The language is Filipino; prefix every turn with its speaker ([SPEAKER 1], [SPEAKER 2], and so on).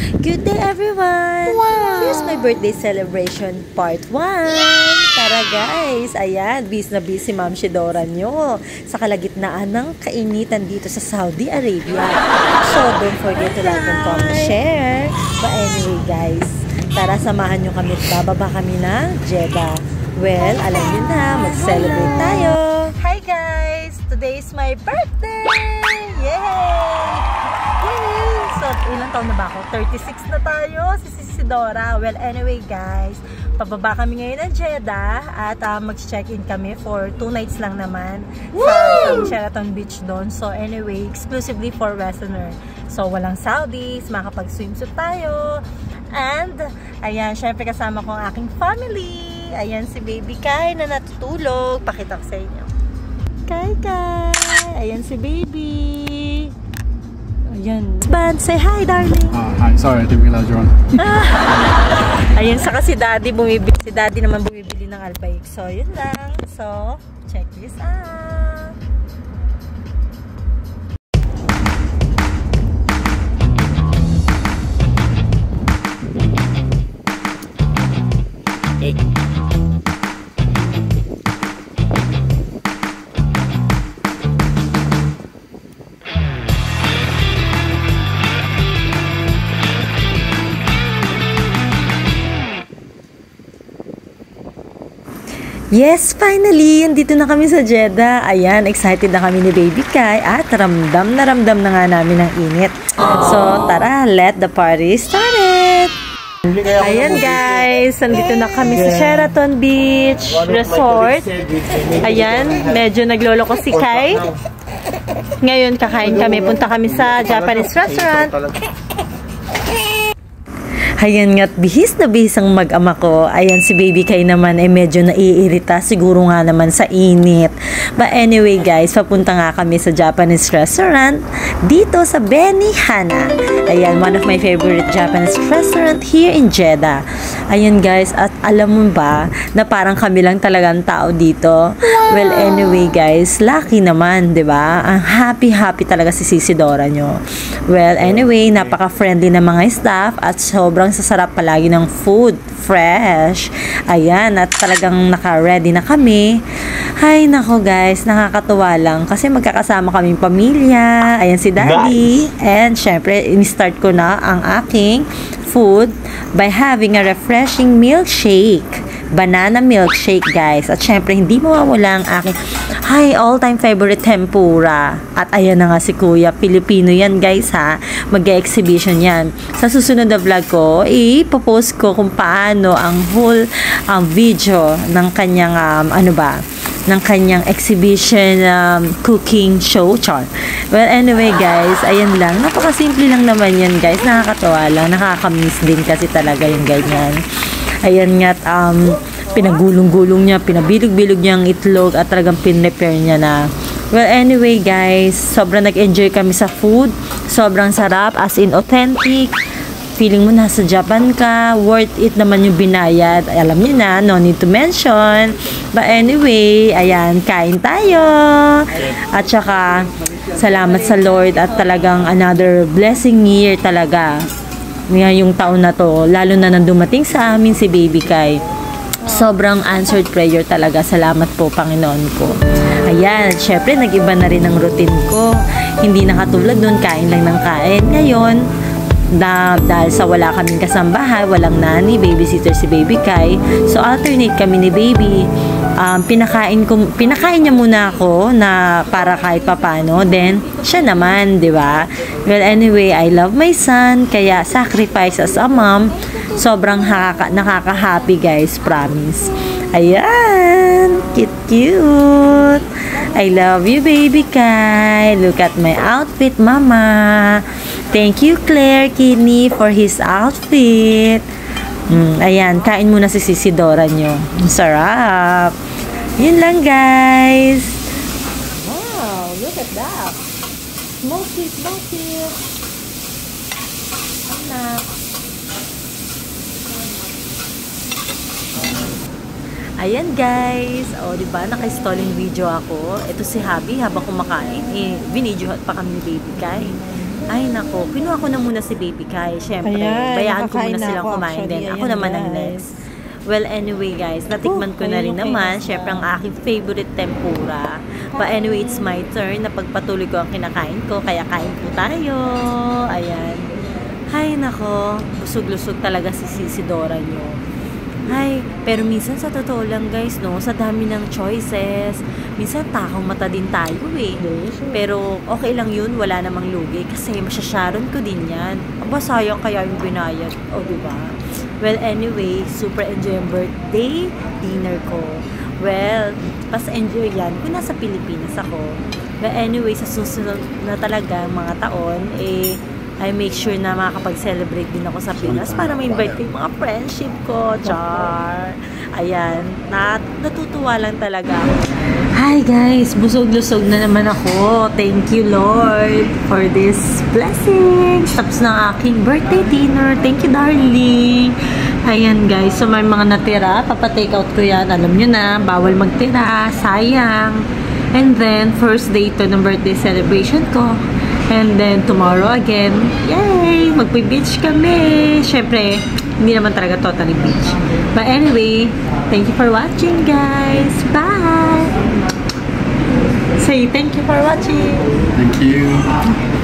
[SPEAKER 1] Good day everyone! Wow! Here's my birthday celebration part 1! Tara guys! Ayan, bis na bis si Ma'am Shidora nyo sa kalagitnaan ng kainitan dito sa Saudi Arabia. So don't forget to like and comment, share. But anyway guys, tara samahan nyo kami at bababa kami ng Jeddah. Well, alam nyo na, mag-celebrate tayo! Hi guys! Today is my birthday! Yay! So, ilang taon na ba ako? 36 na tayo, si Dora. Well, anyway guys, pababa kami ngayon ng Jeddah at mag-check-in kami for 2 nights lang naman sa Sheraton Beach doon. So anyway, exclusively for Westerner. So walang Saudis, makapag-swimsuit tayo. And, ayan, syempre kasama ko ang aking family. Ayan si Baby Kai na natutulog. Pakita ko sa inyo. Kai! Ayan si Baby. Ayan. Band, say hi, darling.
[SPEAKER 2] Hi. Sorry, I didn't realize you're on.
[SPEAKER 1] Ayan, saka si Daddy bumibili. Si Daddy naman bumibili ng Albaik. So, yun lang. So, check this out. Hey. Yes, finally! Andito na kami sa Jeddah. Ayan, excited na kami ni Baby Kai at ramdam na nga namin ang init. So, tara, let the party started! Ayan guys, andito na kami sa Sheraton Beach Resort. Ayan, medyo nagloloko si Kai. Ngayon, kakain kami. Punta kami sa Japanese restaurant. Ayan nga't bihis na bihis ang mag-ama ko. Ayan si Baby Kai naman ay medyo naiirita. Siguro nga naman sa init. But anyway guys, papunta nga kami sa Japanese restaurant dito sa Benihana. Ayan, one of my favorite Japanese restaurant here in Jeddah. Ayan guys, at alam mo ba na parang kami lang talagang tao dito? Well anyway guys, lucky naman, 'di ba? Ang happy talaga si Dora nyo. Well anyway, napaka-friendly na mga staff at sobrang sasarap palagi ng food, fresh. Ayan, at talagang naka-ready na kami. Ay, nako guys, nakakatuwa lang kasi magkakasama kaming pamilya. Ayan si Daddy. Nice. And syempre, in-start ko na ang aking food by having a refreshing milkshake. Banana milkshake guys. At syempre, hindi mawawala ang aking all-time favorite tempura. At ayan na nga si Kuya. Pilipino yan guys ha. Mag-exhibition yan. Sa susunod na vlog ko, ipopost ko kung paano ang whole video ng kanyang ng kanyang exhibition cooking show. Char. Well, anyway guys, ayan lang. Napakasimple lang naman yan guys. Nakakatawa lang. Nakakamiss din kasi talaga yung ganyan. Ayan nga't pinagulong-gulong niya, pinabilog-bilog niya ang itlog at talagang pin-repair niya na. Well, anyway guys, sobrang nag-enjoy kami sa food. Sobrang sarap, as in authentic. Feeling mo nasa Japan ka, worth it naman yung binayad. Alam niyo na, no need to mention. But anyway, ayan, kain tayo. At saka, salamat sa Lord at talagang another blessing year talaga. Ngayong taon na to, lalo na nang dumating sa amin si Baby Kai. Sobrang answered prayer talaga. Salamat po, Panginoon ko. Ayan, syempre, nag-iba na rin ang routine ko. Hindi na katulad nun, kain lang ng kain. Ngayon, dahil sa wala kaming kasambahay, walang nanny, babysitter si Baby Kai. So, alternate kami ni Baby. Pinakain niya muna ako na para kahit papano, then siya naman, di ba? Well, anyway, I love my son, kaya sacrifice as a mom. Sobrang nakaka-happy guys, promise. Ayan, cute. I love you, Baby Kai. Look at my outfit, Mama. Thank you, Claire Kidney, for his outfit. Ayan, kain muna si Dora nyo. Sarap. Yun lang, guys. Wow, look at that. Smoky. Anak. Ayan guys, diba, naka-stalling video ako. Ito si Habi, habang kumakain, binidyohan pa kami ni Baby Kai. Ay nako, kinuha ko na muna si Baby Kai. Siyempre,
[SPEAKER 3] Ayan,
[SPEAKER 1] bayaan ko
[SPEAKER 3] nakakain
[SPEAKER 1] muna
[SPEAKER 3] na
[SPEAKER 1] silang
[SPEAKER 3] ako
[SPEAKER 1] kumain
[SPEAKER 3] actually.
[SPEAKER 1] din. Ako
[SPEAKER 3] Ayan,
[SPEAKER 1] naman ang
[SPEAKER 3] guys.
[SPEAKER 1] next. Well, anyway guys, natikman ko na
[SPEAKER 3] ayun
[SPEAKER 1] rin
[SPEAKER 3] yung
[SPEAKER 1] naman.
[SPEAKER 3] famous
[SPEAKER 1] Siyempre, ang
[SPEAKER 3] na.
[SPEAKER 1] aking favorite tempura. But anyway, it's my turn na pagpatuloy ko ang kinakain ko. Kaya kain po tayo. Ayan. Hay nako, busog-lusog talaga si Dora nyo. Ay, pero minsan sa totoo lang guys, no, sa dami ng choices, minsan takong mata din tayo eh. Pero okay lang yun, wala namang lugi kasi masyasharon ko din yan. Aba, sayang kaya yung binayad. O, diba? Well, anyway, super enjoy yung birthday dinner ko. Well, pas enjoy yan kung nasa Pilipinas ako. Well, anyway, sa susunod na talaga mga taon, I make sure na makakapag-celebrate din ako sa Pinas para ma-invite ko yung mga friendship ko. Char! Ayan. Natutuwa lang talaga ako. Hi guys! Busog-lusog na naman ako. Thank you Lord for this blessing. Tapos ng aking birthday dinner. Thank you darling. Ayan guys. So may mga natira. Papa-take out ko yan. Alam nyo na. Bawal magtira. Sayang. And then, first day to ng birthday celebration ko. And then, tomorrow again, yay! Magpi-beach kami! Siyempre, hindi naman talaga totally beach. But anyway, thank you for watching, guys! Bye! Say thank you for watching!
[SPEAKER 2] Thank you.